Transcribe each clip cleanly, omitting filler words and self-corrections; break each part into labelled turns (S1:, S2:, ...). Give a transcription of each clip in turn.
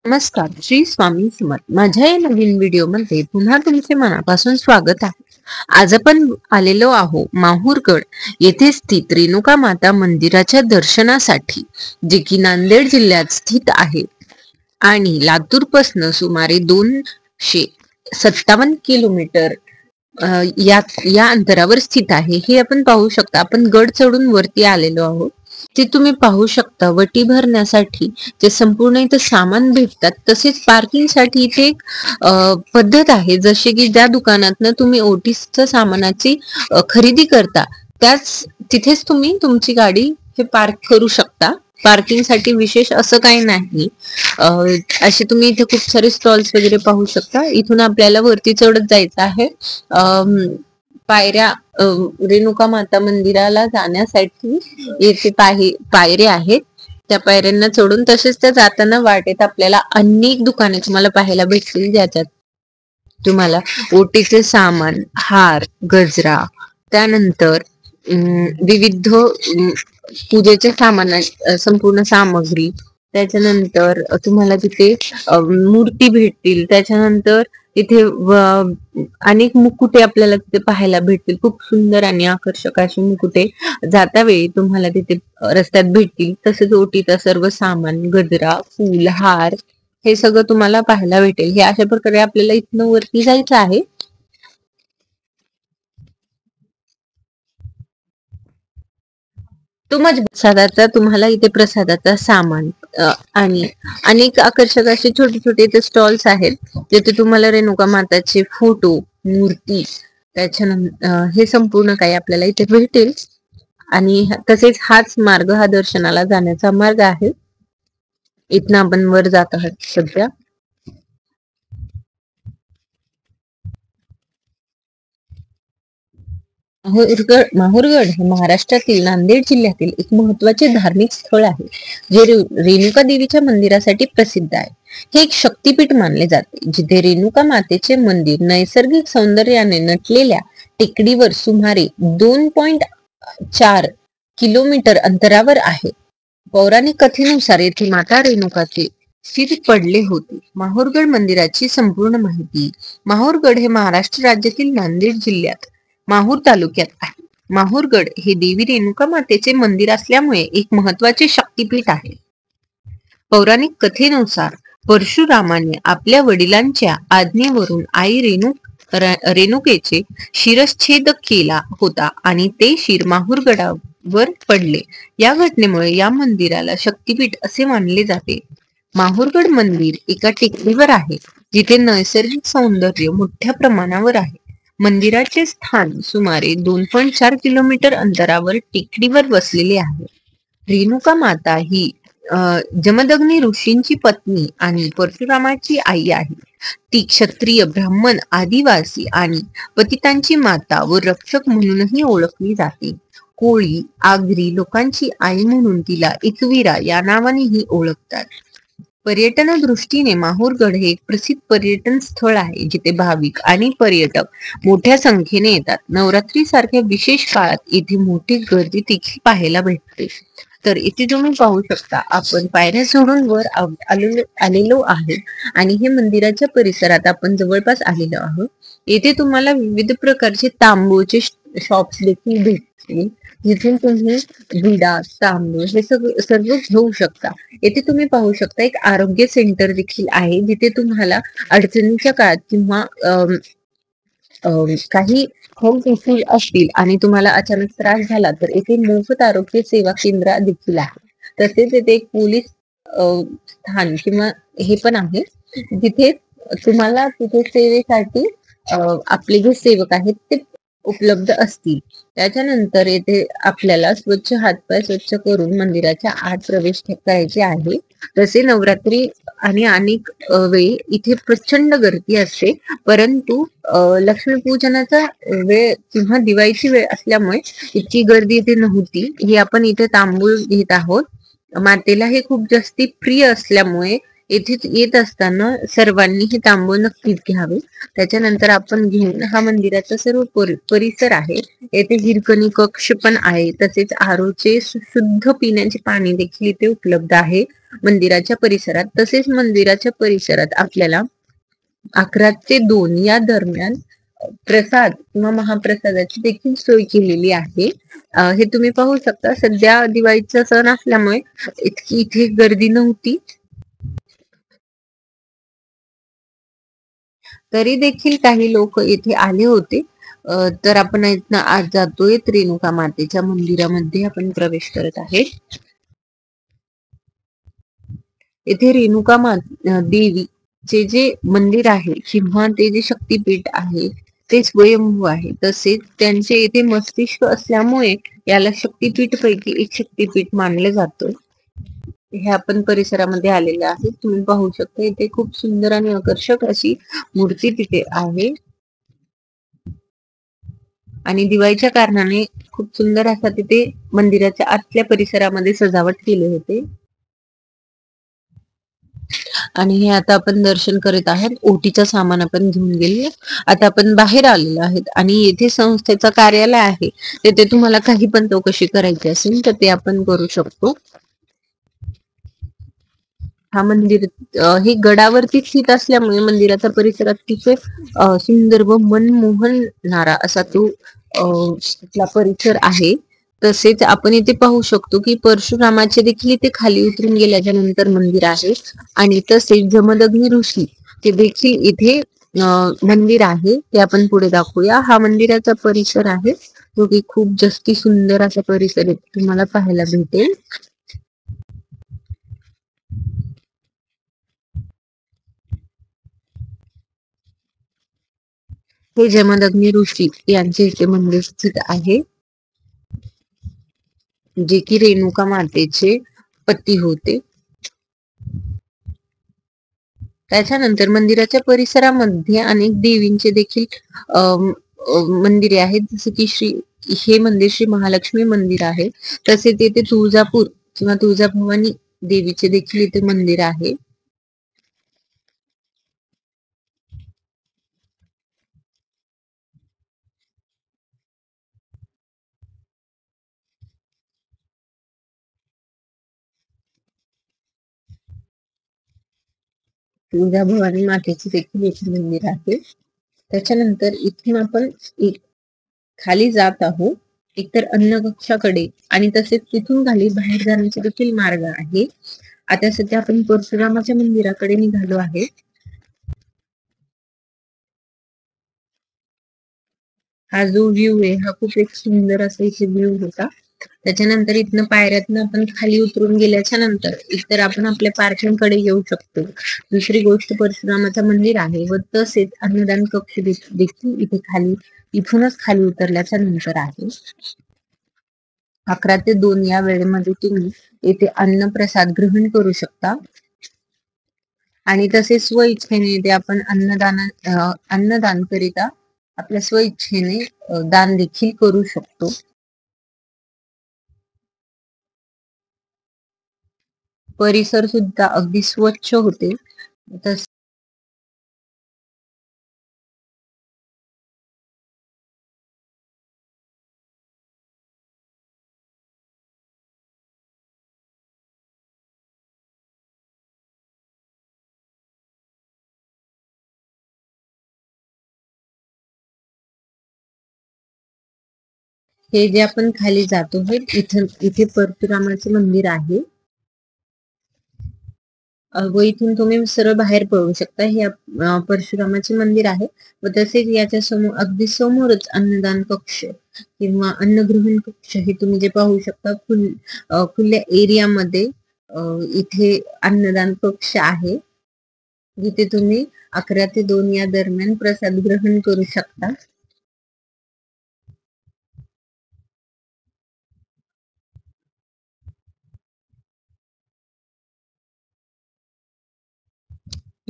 S1: नमस्कार, श्री स्वामी समर्थ. माझ्या या नवीन व्हिडिओमध्ये पुन्हा तुमचे मनापासून स्वागत आहे. आज आपण आलेलो आहोत माहूरगड येथे स्थित रेणुका माता मंदिराच्या दर्शनासाठी, जे की नांदेड जिल्ह्यात स्थित आहे आणि लातूर पासून सुमारे 257 किलोमीटर या अंतरावर स्थित आहे. हे आपण पाहू शकता. आपण गड चढून वरती आलेलो आहोत. ते तुम्ही पाहू शकता. वटी भरण्यासाठी जे संपूर्ण इथं सामान भेटतात, तसेच पार्किंग साठी इथे एक पद्धत आहे. जसे की ज्या दुकानातनं तुम्ही ओटीच्या सामानाची खरेदी करता, त्याच तिथेच तुम्ही तुमची गाडी हे पार्क करू शकता. पार्किंग साठी विशेष असं काही नाही. असे तुम्ही इथे खूप सारे स्टॉल्स वगैरे पाहू शकता. इथून आपल्याला वरती चढत जायचं आहे. पायऱ्या रेणुका माता मंदिराला जाण्यासाठी येथे पायऱ्या आहेत. त्या पायऱ्यांना चढून, तसेच त्या जाताना वाटेत आपल्याला अनेक दुकाने तुम्हाला पाहायला भेटतील, ज्याच्यात तुम्हाला ओटीचे सामान, हार, गजरा, त्यानंतर विविध पूजेचे सामान, संपूर्ण सामग्री, त्याच्यानंतर तुम्हाला तिथे मूर्ती भेटतील. त्याच्यानंतर इथे अनेक मुकुटे आपल्याला तिथे पाहायला भेटतील. खूप सुंदर आणि आकर्षक अशी मुकुटे जाता वेळी तुम्हाला तिथे रस्त्यात भेटतील. तसेच ओटीचा सर्व सामान, गजरा, फूल, हार, हे सगळं तुम्हाला पाहायला भेटेल. हे अशा प्रकारे आपल्याला इथनं वरती जायचं आहे. प्रसादाचा तुम्हाला इथे प्रसादाचा सामान आणि अनेक आकर्षक असे छोटे छोटे इथे स्टॉल्स आहेत, जिथे तुम्हाला रेणुका माताचे फोटो, मूर्ती, त्याच्यानंतर हे संपूर्ण काही आपल्याला इथे भेटेल. आणि तसेच हाच मार्ग, हा दर्शनाला जाण्याचा मार्ग आहे. इथनं आपण वर जात आहोत सध्या. माहूरगड हे महाराष्ट्रातील नांदेड जिल्ह्यातील एक महत्वाचे धार्मिक स्थळ आहे, जे रेणुका देवीच्या मंदिरासाठी प्रसिद्ध आहे. हे एक शक्तीपीठ मानले जाते, जिथे रेणुका मातेचे मंदिर नैसर्गिक सौंदर्याने नटलेल्या टेकडीवर सुमारे 2.4 किलोमीटर अंतरावर आहे. पौराणिक कथेनुसार येथे माता रेणुकाचे शिर पडले होते. माहूरगड मंदिराची संपूर्ण माहिती. माहूरगड हे महाराष्ट्र राज्यातील नांदेड जिल्ह्यात माहूर तालुक्यात आहे. माहूरगड हे देवी रेणुका मातेचे मंदिर असल्यामुळे एक महत्वाचे शक्तीपीठ आहे. पौराणिक कथेनुसार परशुरामाने आपल्या वडिलांच्या आज्ञेवरून आई रेणुकेचे शिरच्छेद केला होता आणि ते शिर माहूरगडावर पडले. या घटनेमुळे या मंदिराला शक्तीपीठ असे मानले जाते. माहूरगड मंदिर एका टेकडीवर आहे, जिथे नैसर्गिक सौंदर्य मोठ्या प्रमाणावर आहे. मंदिराचे स्थान सुमारे 2.4 किलोमीटर अंतरावर टेकडीवर वसलेले आहे. रेणुका माता ही जमदग्नी ऋषींची पत्नी आणि परशुरामाची आई आहे. ती क्षत्रिय, ब्राह्मण, आदिवासी आणि पतितांची माता व रक्षक म्हणूनही ओळखली जाते. कोळी, आगरी लोकांची आई म्हणून तिला एकवीरा या नावानेही ओळखतात. पर्यटन दृष्टीने माहूरगड हे एक प्रसिद्ध पर्यटन स्थळ आहे, जिथे भाविक आणि पर्यटक मोठ्या संख्येने येतात. नवरात्री सारख्या विशेष काळात येथे मोठी गर्दी देखील पाहायला भेटते. तर इथे तुम्ही पाहू शकता, आपण पायऱ्या चढून वर आलेलो आहे आणि हे मंदिराच्या परिसरात आपण जवळपास आलेलो आहोत. येथे तुम्हाला विविध प्रकारचे तांबूळचे शॉप्स देखील भेटतील, जिथून तुम्ही विडा, तांदूळ हे सर्व घेऊ शकता. येथे तुम्ही पाहू शकता, एक आरोग्य सेंटर देखील आहे, जिथे तुम्हाला अडचणीच्या काळात किंवा काही हेल्थ इश्यूज असतील आणि तुम्हाला अचानक त्रास झाला, तर येथे मोफत आरोग्य सेवा केंद्र देखील आहे. तसेच येथे एक पोलीस स्थान किंवा हे पण आहे, जिथे तुम्हाला तिथे सेवेसाठी आपले जे सेवक आहेत ते उपलब्ध असतील. त्याच्यानंतर येथे आपल्याला स्वच्छ हातपाय स्वच्छ करून मंदिराच्या आत प्रवेश करायचे आहे. तसे नवरात्री आणि अनेक वेळी इथे प्रचंड गर्दी असते, परंतु लक्ष्मीपूजनाचा वेळ किंवा दिवाळीची वेळ असल्यामुळे इतकी गर्दी इथे नव्हती. ही आपण इथे तांबूळ घेत आहोत. मातेला हे खूप जास्ती प्रिय असल्यामुळे येथे येत असताना सर्वांनी हे तांबूळ नक्कीच घ्यावे. त्याच्यानंतर आपण घेऊन हा मंदिराचा सर्व परिसर आहे. येथे हिरकणी कक्ष पण आहे. तसेच आरोचे शुद्ध पिण्याचे पाणी देखील इथे उपलब्ध आहे मंदिराच्या परिसरात. तसेच मंदिराच्या परिसरात आपल्याला 11 ते 2 या दरम्यान प्रसाद किंवा महाप्रसादाची देखील सोय केलेली आहे. हे तुम्ही पाहू शकता. सध्या दिवाळीचा सण असल्यामुळे इतकी इथे गर्दी नव्हती, तरी देखील काही लोक येथे आले होते. तर आपण इथनं आज जातोय रेणुका मातेच्या मंदिरामध्ये आपण प्रवेश करत आहे. येथे रेणुका देवीचे जे मंदिर आहे किंवा ते जे शक्तीपीठ आहे ते स्वयंभू आहे. तसेच त्यांचे येथे मस्तिष्क असल्यामुळे याला शक्तीपीठ पैकी एक शक्तीपीठ मानलं जातं. हे आपण परिसरामध्ये आलेले आहे. तुम्ही पाहू शकता इथे खूप सुंदर आणि आकर्षक अशी मूर्ती तिथे आहे आणि दिवाळीच्या कारणाने खूप सुंदर असा तिथे मंदिराच्या आतल्या परिसरामध्ये सजावट केले होते. आणि हे आता आपण दर्शन करत आहात. ओटीचं सामान आपण घेऊन गेले. आता आपण बाहेर आलेलो आहेत आणि येथे संस्थेचं कार्यालय आहे. तिथे तुम्हाला काही पण चौकशी करायची असेल तर ते आपण करू शकतो. हा मंदिर हे गडावरती स्थित असल्यामुळे मंदिराचा परिसर अतिशय सुंदर व मनमोहणारा असा तो तिथला परिसर आहे. तसेच आपण इथे पाहू शकतो की परशुरामाचे देखील इथे खाली उतरून गेल्याच्या नंतर मंदिर आहे आणि तसेच जमदग्नी ऋषी ते देखील इथे मंदिर आहे. ते आपण पुढे दाखवूया. हा मंदिराचा परिसर आहे जो की खूप जास्ती सुंदर असा परिसर तुम्हाला पाहायला भेटेल. हे जमदग्नी ऋषी यांचे इथे मंदिर स्थित आहे, जे की रेणुका मातेचे पती होते. त्याच्यानंतर मंदिराच्या परिसरामध्ये अनेक देवींचे देखील मंदिरे आहेत. जसे की हे मंदिर श्री महालक्ष्मी मंदिर आहे. तसेच येथे तुळजापूर किंवा तुळजाभवानी देवीचे देखील इथे मंदिर आहे. तुळजाभवानी मातेचे देखील एक मंदिर आहे. त्याच्यानंतर इथून आपण खाली जात आहोत एकतर अन्न कक्षाकडे आणि तसेच तिथून खाली बाहेर जाण्याचे देखील मार्ग आहे. आता सध्या आपण परशुरामाच्या मंदिराकडे निघालो आहे. हा जो व्ह्यू आहे हा खूप एक सुंदर असा इथे व्ह्यू होता. त्याच्यानंतर इथनं पायऱ्यातनं आपण खाली उतरून गेल्याच्या नंतर इतर आपण आपल्या पार्किंग कडे येऊ शकतो. दुसरी गोष्ट परशुरामाचं मंदिर आहे व तसेच अन्नदान कक्ष देखील इथे खाली इथूनच खाली उतरल्याच्या नंतर आहे. 11 ते 2 या वेळेमध्ये तुम्ही येथे अन्न प्रसाद ग्रहण करू शकता आणि तसेच स्वइच्छेने ते आपण अन्नदान करिता आपल्या स्वइच्छेने दान देखील करू शकतो. परिसर सुद्धा अगदी स्वच्छ होते. हे जे आपण खाली जातो हे इथे परशुरामाचे मंदिर आहे व इथून तुम्ही सरळ बाहेर पडू शकता. हे परशुरामाचे मंदिर आहे व तसेच याच्या समोर अगदी समोरच अन्नदान कक्ष किंवा अन्नग्रहण कक्ष हे तुम्ही जे पाहू शकता खुल्या एरियामध्ये इथे अन्नदान कक्ष आहे, जिथे तुम्ही 11 ते 2 या दरम्यान प्रसाद ग्रहण करू शकता.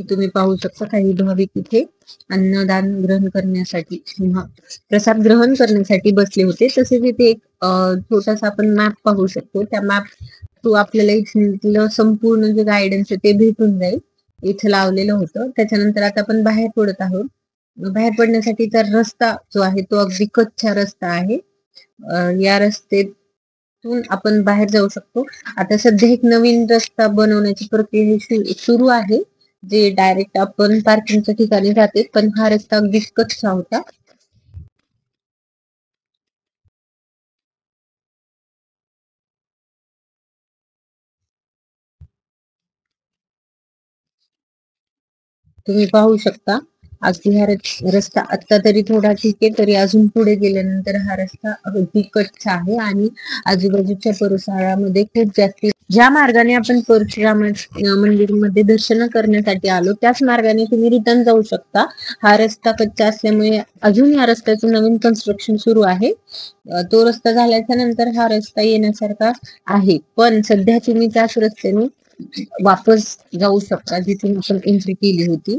S1: तुम्ही पाहू शकता काही भाविक इथे अन्नदान ग्रहण करण्यासाठी किंवा प्रसाद ग्रहण करण्यासाठी बसले होते. तसेच इथे एक छोटासा आपण मॅप पाहू शकतो. त्या मॅप थ्रू आपल्याला इथलं संपूर्ण जे गायडन्स आहे ते भेटून जाईल. इथे लावलेलं होतं. त्याच्यानंतर आता आपण बाहेर पडत आहोत. बाहेर पडण्यासाठीचा रस्ता जो आहे तो अगदी कच्चा रस्ता आहे. या रस्त्यातून आपण बाहेर जाऊ शकतो. आता सध्या एक नवीन रस्ता बनवण्याची प्रक्रिया सुरू आहे, जे डायरेक्ट आपण पार्किंगच्या ठिकाणी जाते, पण हा रस्ता अगदी कच्चा होता. तुम्ही पाहू शकता, अगदी हा रस्ता आता तरी थोडा ठीक आहे, तरी अजून पुढे गेल्यानंतर हा रस्ता अगदी कच्चा आहे आणि आजूबाजूच्या परिसरामध्ये खूप जास्ती ज्या मार्गाने आपण परशुराम मंदिरमध्ये दर्शन करण्यासाठी आलो त्याच मार्गाने तुम्ही रिटर्न जाऊ शकता. हा रस्ता कच्चा असल्यामुळे अजून या रस्त्याचं नवीन कन्स्ट्रक्शन सुरू आहे. तो रस्ता झाल्याच्या नंतर हा रस्ता येण्यासारखा आहे, पण सध्या तुम्ही त्याच रस्त्याने वापस जाऊ शकता जिथून आपण एंट्री केली होती.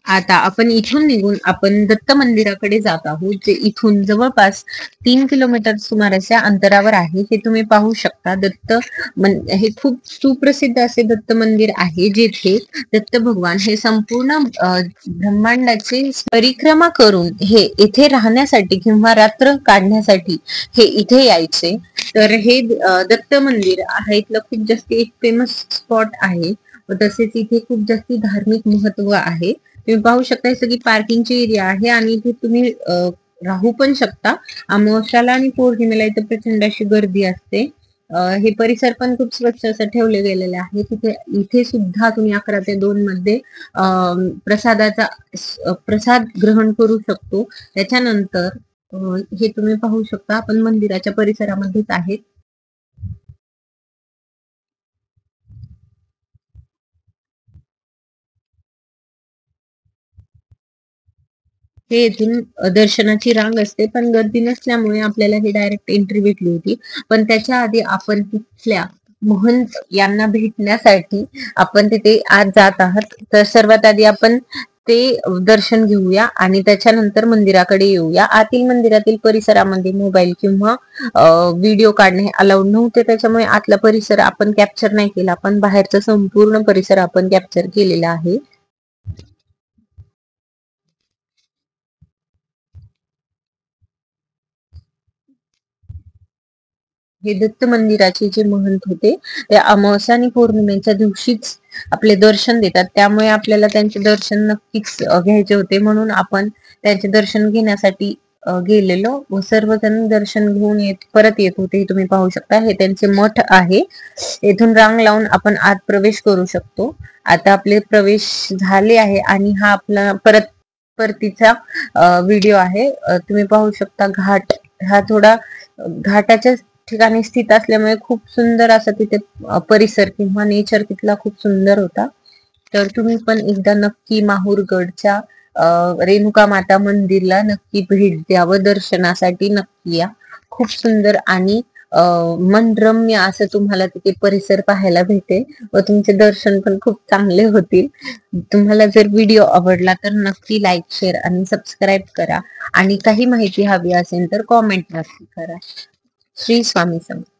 S1: आता आपण इथून निघून आपण दत्त मंदिराकडे जात आहोत, जे इथून जवळपास 3 किलोमीटर सुमाराच्या अंतरावर आहे. हे तुम्ही पाहू शकता. हे खूप सुप्रसिद्ध असे दत्त मंदिर आहे, जेथे दत्त भगवान हे संपूर्ण ब्रह्मांडाची परिक्रमा करून हे इथे राहण्यासाठी किंवा रात्र काढण्यासाठी हे इथे यायचे. तर हे दत्त मंदिर आहे इथलं खूप जास्त एक फेमस स्पॉट आहे. तसेच इथे खूप जास्त धार्मिक महत्व आहे. तुम्ही पाहू शकता, हे सगळी पार्किंगची एरिया आहे आणि इथे तुम्ही राहू पण शकता. अमावस्याला आणि पौर्णिमेला इथे प्रचंड अशी गर्दी असते. हे परिसर पण खूप स्वच्छ असं ठेवले गेलेले आहे. इथे सुद्धा तुम्ही 11 ते 2 मध्ये प्रसादाचा प्रसाद ग्रहण करू शकतो. त्याच्यानंतर हे तुम्ही पाहू शकता, आपण मंदिराच्या परिसरामध्येच आहेत. हे येथून दर्शनाची रांग असते, पण गर्दी नसल्यामुळे आपल्याला ही डायरेक्ट एंट्री भेटली होती. पण त्याच्या आधी आपण तिथल्या महंत यांना भेटण्यासाठी आपण तिथे आज जात आहात. तर सर्वात आधी आपण ते दर्शन घेऊया आणि त्याच्यानंतर मंदिराकडे येऊया. मंदिरातील परिसरामध्ये मोबाईल किंवा व्हिडिओ काढणे अलाउड नव्हते, त्याच्यामुळे आतला परिसर आपण कॅप्चर नाही केला, पण बाहेरचा संपूर्ण परिसर आपण कॅप्चर केलेला आहे. हे दत्त मंदिराचे जे महंत होते ते अमावस्या आणि पौर्णिमेच्या दिवशीच आपले दर्शन देतात, त्यामुळे आपल्याला त्यांचे दर्शन नक्कीच घ्यायचे होते. म्हणून आपण त्यांचे दर्शन घेण्यासाठी गेलेलो व सर्वजण दर्शन घेऊन परत येत होते. हे तुम्ही पाहू शकता, हे त्यांचे मठ आहे. येथून रांग लावून आपण आत प्रवेश करू शकतो. आता आपले प्रवेश झाले आहे आणि हा आपला परतीचा व्हिडिओ आहे. तुम्ही पाहू शकता, घाट हा थोडा घाटाच्या ठिकाणी स्थित असल्यामुळे खूप सुंदर असा तिथे परिसर किंवा नेचर तिथला खूप सुंदर होता. तर तुम्ही पण एकदा नक्की माहूरगडच्या रेणुका माता मंदिरला नक्की भेट द्यावं, दर्शनासाठी नक्की या. खूप सुंदर आणि मनरम्य असं तुम्हाला तिथे परिसर पाहायला भेटेल व तुमचे दर्शन पण खूप चांगले होतील. तुम्हाला जर व्हिडिओ आवडला तर नक्की लाईक, शेअर आणि सबस्क्राईब करा आणि काही माहिती हवी असेल तर कॉमेंट नक्की करा. श्री स्वामी समर्थ.